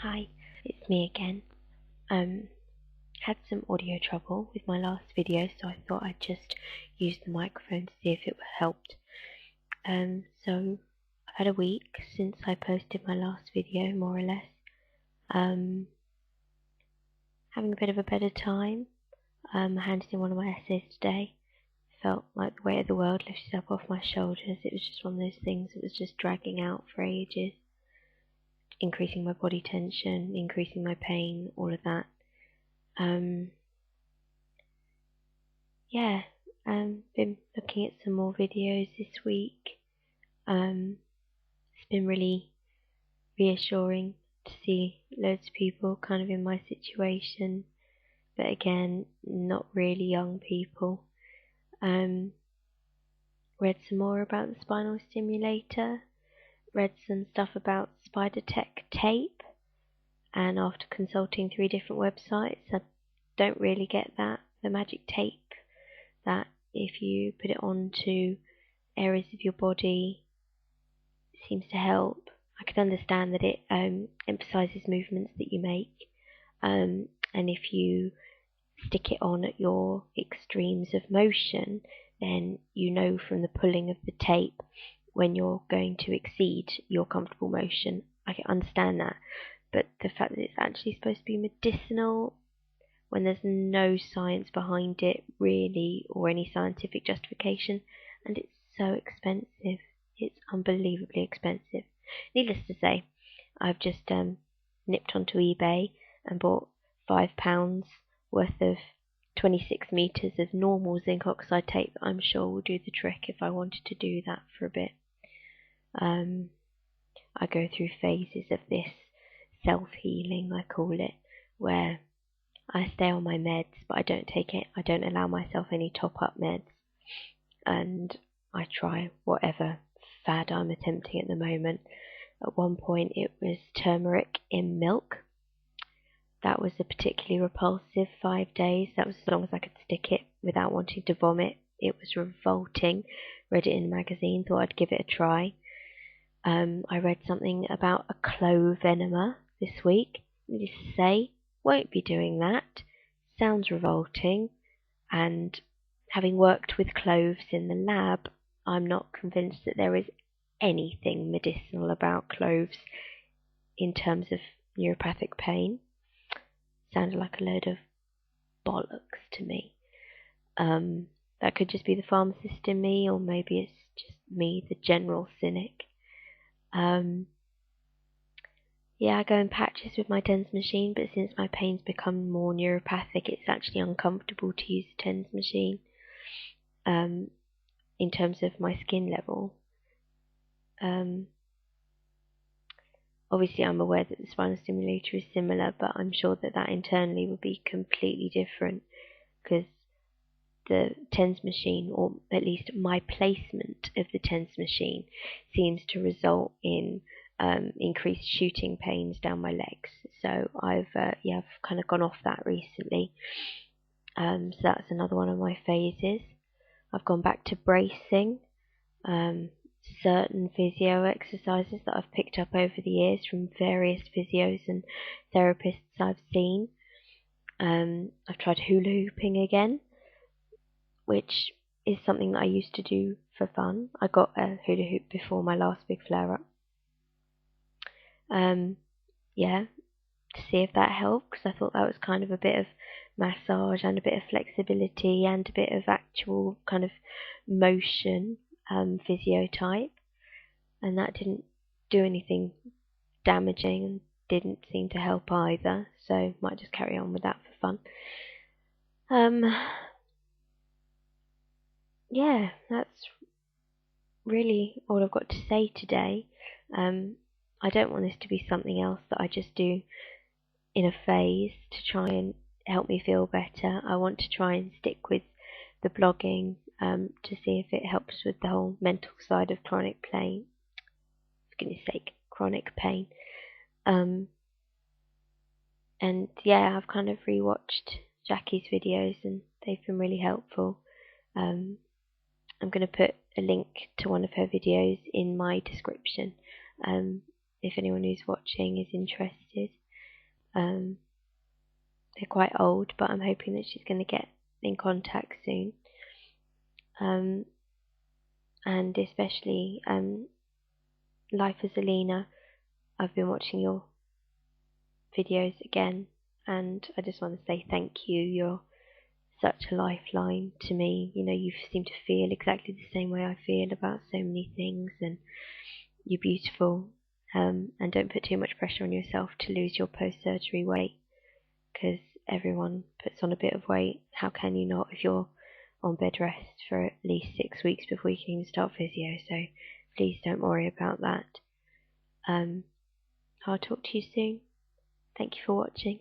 Hi, it's me again. Had some audio trouble with my last video, so I thought I'd just use the microphone to see if it helped. So I've had a week since I posted my last video, more or less. Having a bit of a better time. I handed in one of my essays today. Felt like the weight of the world lifted up off my shoulders. It was just one of those things that was just dragging out for ages. Increasing my body tension, increasing my pain, all of that. Been looking at some more videos this week. It's been really reassuring to see loads of people kind of in my situation, but again, not really young people. Read some more about the spinal stimulator, read some stuff about Spidertech tape, and after consulting 3 different websites, I don't really get that. The magic tape, that if you put it onto areas of your body, it seems to help. I can understand that it emphasizes movements that you make, and if you stick it on at your extremes of motion, then you know from the pulling of the tape when you're going to exceed your comfortable motion. I can understand that, but the fact that it's actually supposed to be medicinal when there's no science behind it really, or any scientific justification, and it's so expensive. It's unbelievably expensive. Needless to say, I've just nipped onto eBay and bought £5 worth of 26 meters of normal zinc oxide tape that I'm sure will do the trick if I wanted to do that for a bit. I go through phases of this self-healing, I call it, where I stay on my meds, but I don't allow myself any top-up meds, and I try whatever fad I'm attempting at the moment. At one point it was turmeric in milk. That was a particularly repulsive 5 days. That was as long as I could stick it without wanting to vomit. It was revolting. Read it in a magazine, thought I'd give it a try. I read something about a clove enema this week. Needless to say, won't be doing that. Sounds revolting, and having worked with cloves in the lab, I'm not convinced that there is anything medicinal about cloves in terms of neuropathic pain. Sounded like a load of bollocks to me. That could just be the pharmacist in me, or maybe it's just me, the general cynic. I go in patches with my TENS machine, but since my pain's become more neuropathic, it's actually uncomfortable to use the TENS machine. In terms of my skin level. Obviously I'm aware that the spinal stimulator is similar, but I'm sure that internally would be completely different, because the TENS machine, or at least my placement of the TENS machine, seems to result in increased shooting pains down my legs. So I've kind of gone off that recently. So that's another one of my phases. I've gone back to bracing. Certain physio exercises that I've picked up over the years from various physios and therapists I've seen. I've tried hula hooping again, which is something that I used to do for fun. I got a hula hoop before my last big flare-up. To see if that helped, because I thought that was kind of a bit of massage and a bit of flexibility and a bit of actual kind of motion physio type, and that didn't do anything damaging and didn't seem to help either, so might just carry on with that for fun. That's really all I've got to say today. I don't want this to be something else that I just do in a phase to try and help me feel better. I want to try and stick with the blogging to see if it helps with the whole mental side of chronic pain. For goodness sake, chronic pain. And I've kind of rewatched Jackie's videos and they've been really helpful. I'm going to put a link to one of her videos in my description if anyone who's watching is interested. They're quite old, but I'm hoping that she's going to get in contact soon. And especially Life as Alina. I've been watching your videos again, and I just want to say thank you. You're such a lifeline to me. You know, you seem to feel exactly the same way I feel about so many things, and you're beautiful. And don't put too much pressure on yourself to lose your post-surgery weight, because everyone puts on a bit of weight. How can you not if you're on bed rest for at least 6 weeks before you can even start physio? So please don't worry about that. I'll talk to you soon. Thank you for watching.